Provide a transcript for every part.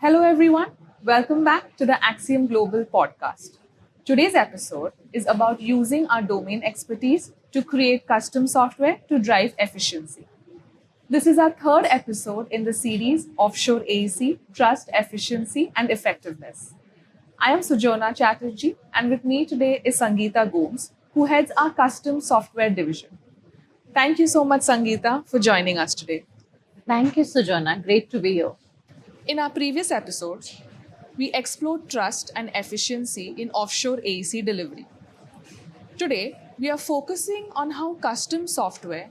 Hello, everyone. Welcome back to the Axiom Global podcast. Today's episode is about using our domain expertise to create custom software to drive efficiency. This is our third episode in the series Offshore AEC Trust, Efficiency, and Effectiveness. I am Sujona Chatterjee, and with me today is Sangeeta Gomes, who heads our custom software division. Thank you so much, Sangeeta, for joining us today. Thank you, Sujana. Great to be here. In our previous episodes, we explored trust and efficiency in offshore AEC delivery. Today, we are focusing on how custom software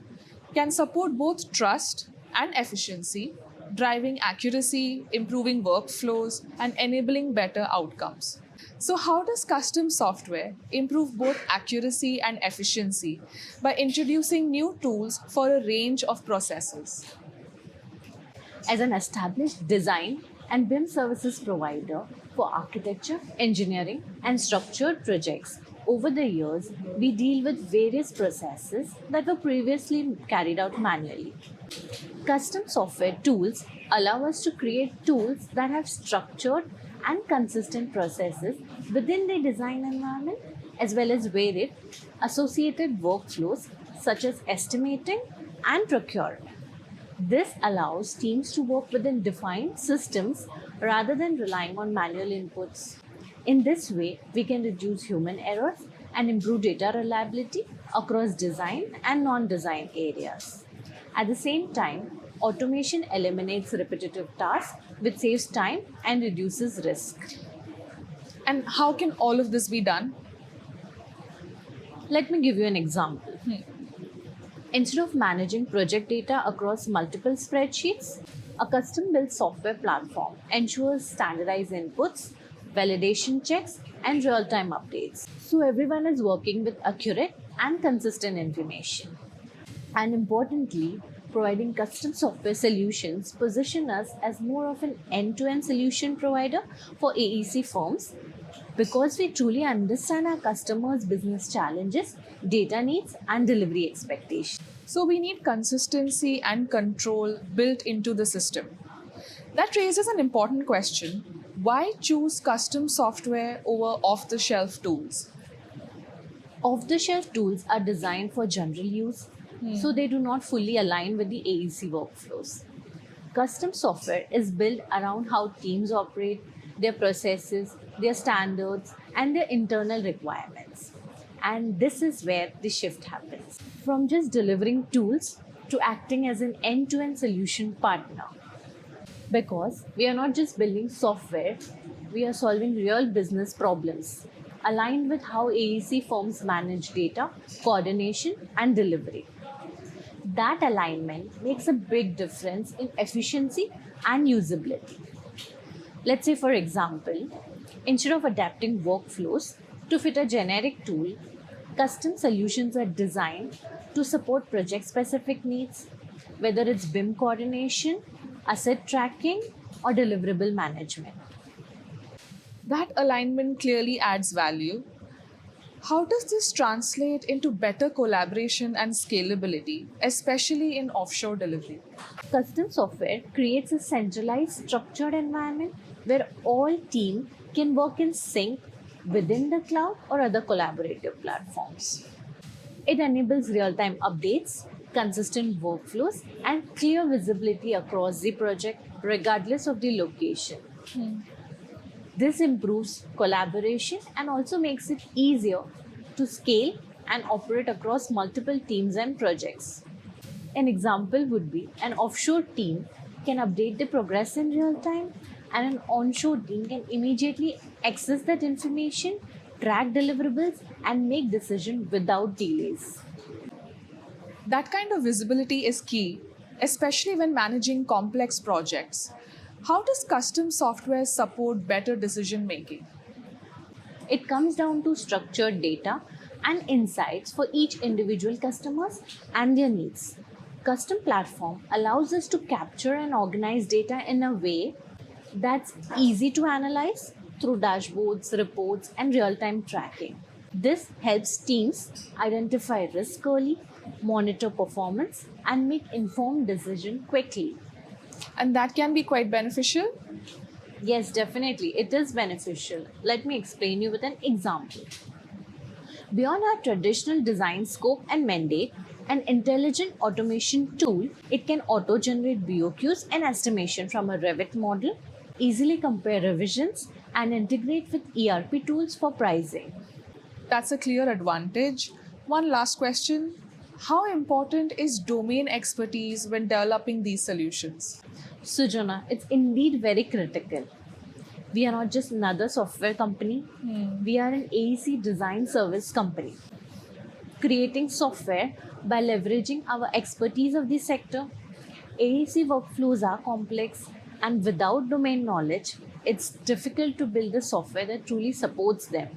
can support both trust and efficiency, driving accuracy, improving workflows, and enabling better outcomes. So, how does custom software improve both accuracy and efficiency by introducing new tools for a range of processes? As an established design and BIM services provider for architecture, engineering, and structured projects, over the years, we deal with various processes that were previously carried out manually. Custom software tools allow us to create tools that have structured and consistent processes within the design environment as well as varied associated workflows such as estimating and procurement. This allows teams to work within defined systems rather than relying on manual inputs. In this way, we can reduce human errors and improve data reliability across design and non design areas. At the same time, automation eliminates repetitive tasks, which saves time and reduces risk. And how can all of this be done? Let me give you an example. Instead of managing project data across multiple spreadsheets, a custom built software platform ensures standardized inputs, validation checks, and real time updates. So everyone is working with accurate and consistent information. And importantly, providing custom software solutions position us as more of an end-to-end solution provider for AEC firms because we truly understand our customers' business challenges, data needs, and delivery expectations. So we need consistency and control built into the system. That raises an important question. Why choose custom software over off the shelf tools? Off-the-shelf tools are designed for general use, so they do not fully align with the AEC workflows. Custom software is built around how teams operate, their processes, their standards, and their internal requirements. And this is where the shift happens. From just delivering tools to acting as an end to end solution partner. Because we are not just building software, we are solving real business problems aligned with how AEC firms manage data, coordination, and delivery. That alignment makes a big difference in efficiency and usability. Let's say, for example, instead of adapting workflows to fit a generic tool, custom solutions are designed to support project specific needs, whether it's BIM coordination, asset tracking, or deliverable management. That alignment clearly adds value. How does this translate into better collaboration and scalability, especially in offshore delivery? Custom software creates a centralized, structured environment where all teams can work in sync within the cloud or other collaborative platforms. It enables real time updates, consistent workflows, and clear visibility across the project, regardless of the location. This improves collaboration and also makes it easier to scale and operate across multiple teams and projects. An example would be an offshore team can update the progress in real time, and an onshore team can immediately access that information, track deliverables, and make decisions without delays. That kind of visibility is key, especially when managing complex projects. How does custom software support better decision making? It comes down to structured data and insights for each individual customers and their needs. Custom platform allows us to capture and organize data in a way that's easy to analyze through dashboards, reports, and real-time tracking. This helps teams identify risk early, monitor performance, and make informed decisions quickly. And that can be quite beneficial. Yes, definitely. It is beneficial. Let me explain you with an example. Beyond our traditional design scope and mandate, an intelligent automation tool, it can auto-generate BOQs and estimation from a Revit model, easily compare revisions, and integrate with ERP tools for pricing. That's a clear advantage. One last question. How important is domain expertise when developing these solutions? Sujana, it's indeed very critical. We are not just another software company, we are an AEC design service company, creating software by leveraging our expertise of the sector. AEC workflows are complex, and without domain knowledge, it's difficult to build a software that truly supports them.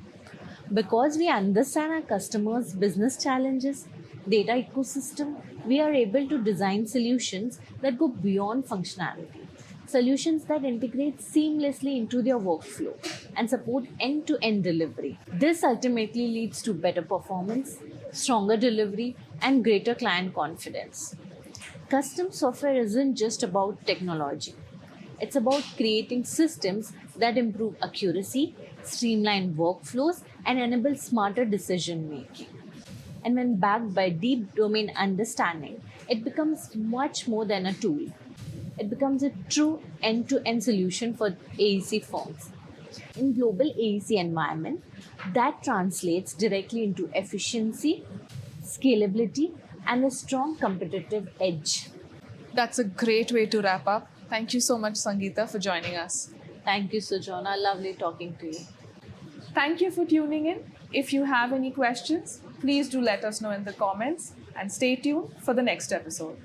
Because we understand our customers' business challenges, data ecosystem, we are able to design solutions that go beyond functionality. Solutions that integrate seamlessly into their workflow and support end to end delivery. This ultimately leads to better performance, stronger delivery, and greater client confidence. Custom software isn't just about technology, it's about creating systems that improve accuracy, streamline workflows, and enable smarter decision making. And when backed by deep domain understanding, it becomes much more than a tool. It becomes a true end to end solution for AEC firms. In global AEC environment, that translates directly into efficiency, scalability, and a strong competitive edge. That's a great way to wrap up. Thank you so much, Sangeeta, for joining us. Thank you, Sujana. Lovely talking to you. Thank you for tuning in. If you have any questions, please do let us know in the comments and stay tuned for the next episode.